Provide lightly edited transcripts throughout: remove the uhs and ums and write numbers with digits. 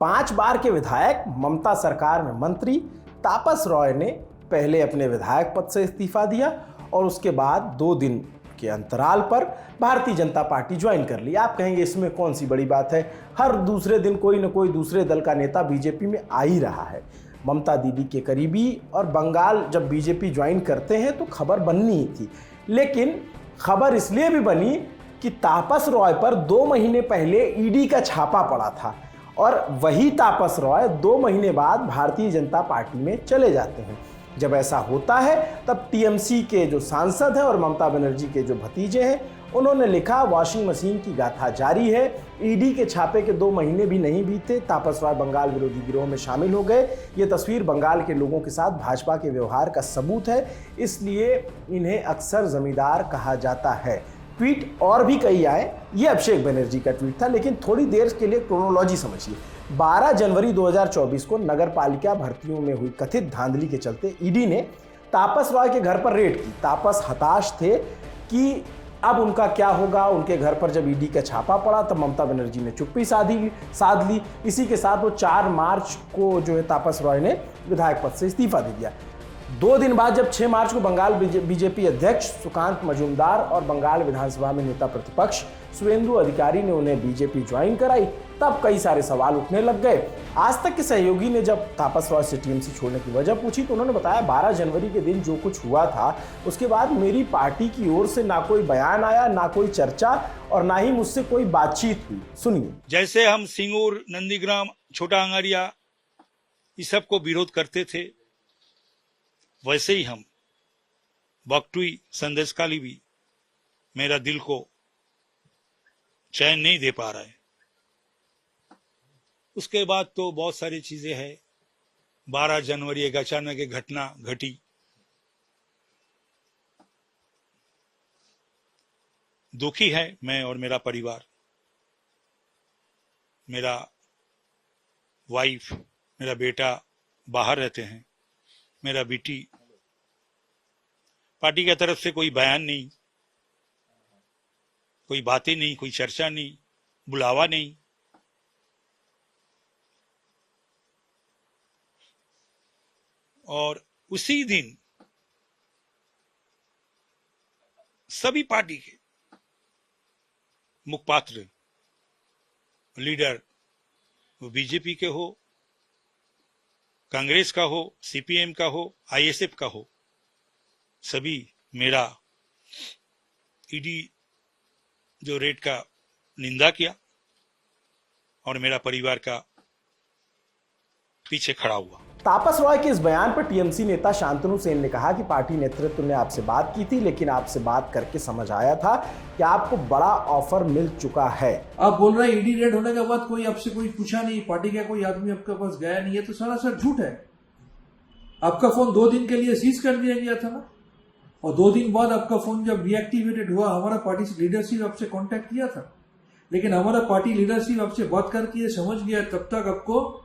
5 बार के विधायक, ममता सरकार में मंत्री तापस रॉय ने पहले अपने विधायक पद से इस्तीफा दिया और उसके बाद 2 दिन के अंतराल पर भारतीय जनता पार्टी ज्वाइन कर ली। आप कहेंगे इसमें कौन सी बड़ी बात है, हर दूसरे दिन कोई न कोई दूसरे दल का नेता बीजेपी में आ ही रहा है। ममता दीदी के करीबी और बंगाल जब बीजेपी ज्वाइन करते हैं तो खबर बननी ही थी, लेकिन खबर इसलिए भी बनी कि तापस रॉय पर 2 महीने पहले ईडी का छापा पड़ा था और वही तापस रॉय 2 महीने बाद भारतीय जनता पार्टी में चले जाते हैं। जब ऐसा होता है तब टीएमसी के जो सांसद हैं और ममता बनर्जी के जो भतीजे हैं, उन्होंने लिखा वॉशिंग मशीन की गाथा जारी है। ईडी के छापे के 2 महीने भी नहीं बीते, तापस रॉय बंगाल विरोधी गिरोह में शामिल हो गए। ये तस्वीर बंगाल के लोगों के साथ भाजपा के व्यवहार का सबूत है, इसलिए इन्हें अक्सर जमींदार कहा जाता है। ट्वीट और भी कई आए, ये अभिषेक बनर्जी का ट्वीट था, लेकिन थोड़ी देर के लिए क्रोनोलॉजी समझिए। 12 जनवरी 2024 को नगर पालिका भर्तियों में हुई कथित धांधली के चलते ईडी ने तापस रॉय के घर पर रेड की। तापस हताश थे कि अब उनका क्या होगा। उनके घर पर जब ईडी का छापा पड़ा तब ममता बनर्जी ने चुप्पी साध ली। इसी के साथ वो 4 मार्च को जो है तापस रॉय ने विधायक पद से इस्तीफा दे दिया। 2 दिन बाद जब 6 मार्च को बंगाल बीजेपी अध्यक्ष सुकांत मजूमदार और बंगाल विधानसभा में नेता प्रतिपक्ष शुवेंदु अधिकारी ने उन्हें बीजेपी ज्वाइन कराई, तब कई सारे सवाल उठने लग गए। आज तक के सहयोगी ने जब तापस रॉय से टीएमसी छोड़ने की वजह पूछी तो उन्होंने बताया 12 जनवरी के दिन जो कुछ हुआ था उसके बाद मेरी पार्टी की ओर से ना कोई बयान आया, ना कोई चर्चा और ना ही मुझसे कोई बातचीत हुई। सुनिए। जैसे हम सिंगूर, नंदीग्राम, छोटा अंगारिया इस सब को विरोध करते थे, वैसे ही हम बकटुई संदेशकाली भी मेरा दिल को चैन नहीं दे पा रहा है। उसके बाद तो बहुत सारी चीजें हैं। 12 जनवरी एक अचानक एक घटना घटी। दुखी है मैं और मेरा परिवार। मेरा वाइफ, मेरा बेटा बाहर रहते हैं, मेरा बेटी। पार्टी की तरफ से कोई बयान नहीं, कोई बातें नहीं, कोई चर्चा नहीं, बुलावा नहीं। और उसी दिन सभी पार्टी के मुखपात्र लीडर, वो बीजेपी के हो, कांग्रेस का हो, सीपीएम का हो, आईएसएफ का हो, सभी मेरा ईडी जो रेड का निंदा किया और मेरा परिवार का पीछे खड़ा हुआ। तापस रॉय के इस बयान पर टीएमसी नेता शांतनु सेन ने कहा कि पार्टी नेतृत्व ने आपसे बात की थी, लेकिन आपसे बात करके समझ आया था कि आपको बड़ा ऑफर मिल चुका है। आप बोल रहे हैं ईडी रेड होने के बाद कोई आपसे कोई पूछा नहीं, पार्टी का कोई आदमी आपके पास गया नहीं है, तो सरासर झूठ है। आपका फोन 2 दिन के लिए सीज कर दिया गया था ना, और 2 दिन बाद आपका फोन जब डीएक्टिवेटेड हुआ, हमारा पार्टी लीडरशिप आपसे कांटेक्ट किया था, लेकिन हमारा पार्टी लीडरशिप आपसे बात करके ये समझ गया तब तक आपको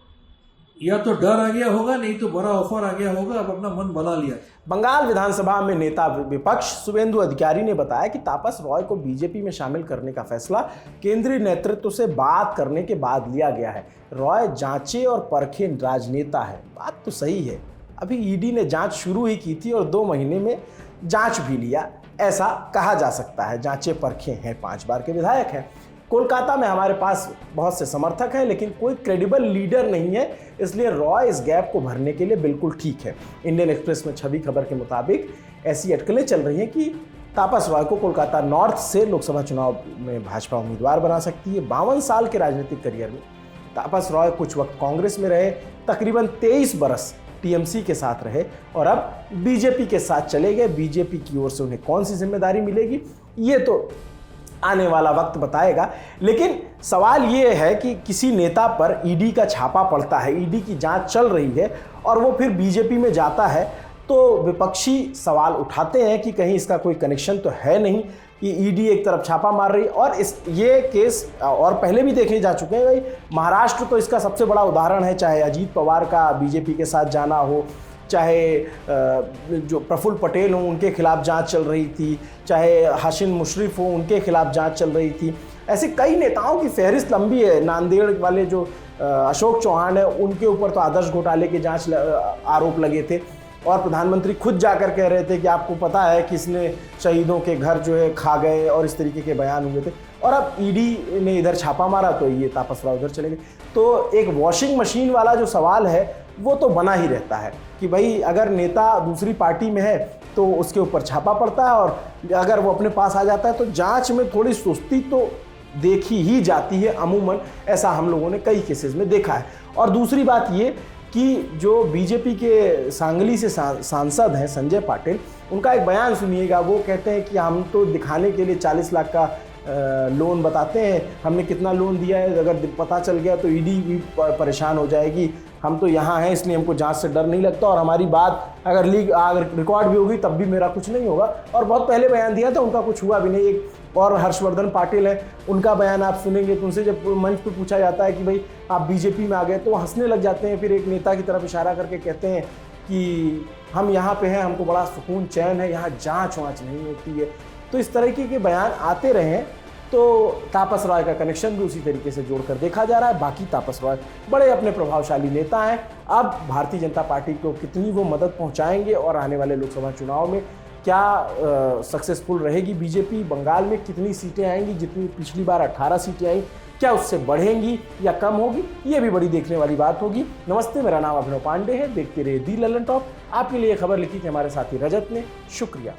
या तो डर आ गया होगा, नहीं तो बड़ा ऑफर आ गया होगा, आप अपना मन बना लिया। बंगाल विधानसभा में नेता विपक्ष शुवेंदु अधिकारी ने बताया कि तापस रॉय को बीजेपी में शामिल करने का फैसला केंद्रीय नेतृत्व से बात करने के बाद लिया गया है। रॉय जांचे और परखे राजनेता है। बात तो सही है, अभी ईडी ने जांच शुरू ही की थी और 2 महीने में जांच भी लिया, ऐसा कहा जा सकता है। जांचे परखे हैं, 5 बार के विधायक हैं। कोलकाता में हमारे पास बहुत से समर्थक हैं, लेकिन कोई क्रेडिबल लीडर नहीं है, इसलिए रॉय इस गैप को भरने के लिए बिल्कुल ठीक है। इंडियन एक्सप्रेस में छवि खबर के मुताबिक ऐसी अटकलें चल रही हैं कि तापस रॉय को कोलकाता नॉर्थ से लोकसभा चुनाव में भाजपा उम्मीदवार बना सकती है। 52 साल के राजनीतिक करियर में तापस रॉय कुछ वक्त कांग्रेस में रहे, तकरीबन 23 बरस टीएमसी के साथ रहे और अब बीजेपी के साथ चले गए। बीजेपी की ओर से उन्हें कौन सी जिम्मेदारी मिलेगी ये तो आने वाला वक्त बताएगा, लेकिन सवाल ये है कि किसी नेता पर ईडी का छापा पड़ता है, ईडी की जांच चल रही है और वो फिर बीजेपी में जाता है, तो विपक्षी सवाल उठाते हैं कि कहीं इसका कोई कनेक्शन तो है नहीं कि ईडी एक तरफ छापा मार रही है। और ये केस और पहले भी देखे जा चुके हैं भाई। महाराष्ट्र तो इसका सबसे बड़ा उदाहरण है, चाहे अजीत पवार का बीजेपी के साथ जाना हो, चाहे जो प्रफुल्ल पटेल हों उनके खिलाफ जांच चल रही थी, चाहे हसन मुशर्रफ हो उनके खिलाफ जांच चल रही थी। ऐसे कई नेताओं की फहरिस्त लंबी है। नांदेड़ वाले जो अशोक चौहान है, उनके ऊपर तो आदर्श घोटाले के आरोप लगे थे और प्रधानमंत्री खुद जाकर कह रहे थे कि आपको पता है किसने शहीदों के घर जो है खा गए, और इस तरीके के बयान हुए थे। और अब ईडी ने इधर छापा मारा तो ये तापस राव उधर चले गए। तो एक वॉशिंग मशीन वाला जो सवाल है वो तो बना ही रहता है कि भाई अगर नेता दूसरी पार्टी में है तो उसके ऊपर छापा पड़ता है, और अगर वो अपने पास आ जाता है तो जांच में थोड़ी सुस्ती तो देखी ही जाती है अमूमन। ऐसा हम लोगों ने कई केसेस में देखा है। और दूसरी बात ये कि जो बीजेपी के सांगली से सांसद हैं संजय पाटिल, उनका एक बयान सुनिएगा। वो कहते हैं कि हम तो दिखाने के लिए 40 लाख का लोन बताते हैं, हमने कितना लोन दिया है अगर पता चल गया तो ईडी भी परेशान हो जाएगी। हम तो यहाँ हैं इसलिए हमको जांच से डर नहीं लगता, और हमारी बात अगर रिकॉर्ड भी होगी तब भी मेरा कुछ नहीं होगा। और बहुत पहले बयान दिया था, उनका कुछ हुआ भी नहीं। एक और हर्षवर्धन पाटिल है, उनका बयान आप सुनेंगे तो उनसे जब मंच पर पूछा जाता है कि भाई आप बीजेपी में आ गए तो वो हंसने लग जाते हैं, फिर एक नेता की तरफ इशारा करके कहते हैं कि हम यहाँ पे हैं, हमको बड़ा सुकून चैन है, यहाँ जाँच वाँच नहीं होती है। तो इस तरीके के बयान आते रहे, तो तापस रॉय का कनेक्शन भी उसी तरीके से जोड़कर देखा जा रहा है। बाकी तापस रॉय बड़े अपने प्रभावशाली नेता हैं। अब भारतीय जनता पार्टी को कितनी वो मदद पहुंचाएंगे और आने वाले लोकसभा चुनाव में क्या सक्सेसफुल रहेगी बीजेपी, बंगाल में कितनी सीटें आएंगी, जितनी पिछली बार 18 सीटें आई, क्या उससे बढ़ेंगी या कम होगी, ये भी बड़ी देखने वाली बात होगी। नमस्ते, मेरा नाम अभिनव पांडे है, देखते रहिए दी लल्लन टॉप। आपके लिए खबर लिखी थी हमारे साथी रजत ने। शुक्रिया।